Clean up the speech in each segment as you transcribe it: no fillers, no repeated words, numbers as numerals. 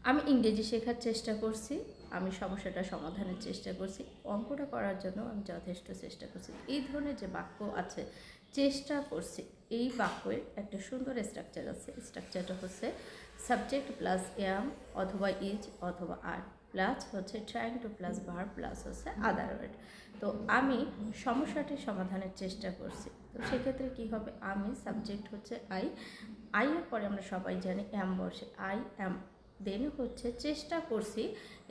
আমি ইংরেজি শেখার চেষ্টা করছি, আমি সমস্যাটা সমাধানের চেষ্টা করছি, অঙ্কটা করার জন্য আমি যথেষ্ট চেষ্টা করছি। এই ধরনের যে বাক্য আছে, চেষ্টা করছি, এই বাক্যের একটা সুন্দর স্ট্রাকচার আছে। স্ট্রাকচারটা হচ্ছে সাবজেক্ট প্লাস এম অথবা ইজ অথবা আর প্লাস হচ্ছে trying to plus verb plus হচ্ছে আদার ওয়ার্ড। তো আমি সমস্যাটি সমাধানের চেষ্টা করছি। তো সেক্ষেত্রে কী হবে, আমি সাবজেক্ট হচ্ছে আই এর পরে আমরা সবাই জানি এম বসে, আই এম। দেন হচ্ছে চেষ্টা করছি,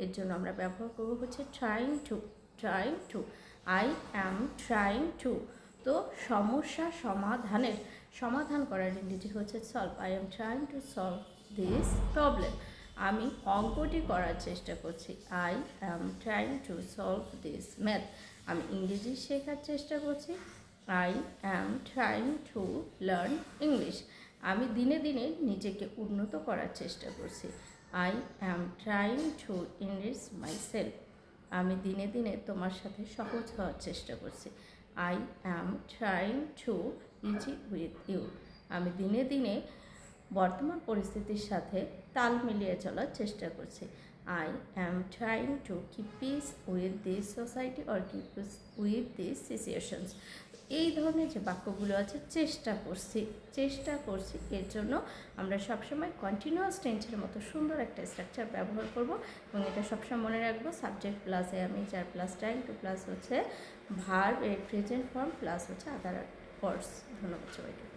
এর জন্য আমরা ব্যবহার করব হচ্ছে trying to. I am trying two. তো সমস্যা সমাধান করার ইংরেজি হচ্ছে solve. I am trying to solve this problem. আমি অঙ্কটি করার চেষ্টা করছি। I am trying to solve this math. আমি ইংরেজি শেখার চেষ্টা করছি। I am trying to learn English. আমি দিনে দিনে নিজেকে উন্নত করার চেষ্টা করছি। I am trying two enrich my self. আমি দিনে দিনে তোমার সাথে সহজ হওয়ার চেষ্টা করছি। I am trying to easy with you. আমি দিনে দিনে বর্তমান পরিস্থিতির সাথে তাল মিলিয়ে চলার চেষ্টা করছি। I am trying to keep piece with this society or keep piece with this situations. এই ধরনের যে বাক্যগুলো আছে, চেষ্টা করছি, এর জন্য আমরা সবসময় কন্টিনিউয়াস টেন্সের মতো সুন্দর একটা স্ট্রাকচার ব্যবহার করব এবং এটা সবসময় মনে রাখবো। Subject plus am is are plus trying to plus হচ্ছে ভার্ব এর প্রেজেন্ট ফর্ম প্লাস হচ্ছে আদার ওয়ার্ডস। ধন্যবাদ সবাইকে।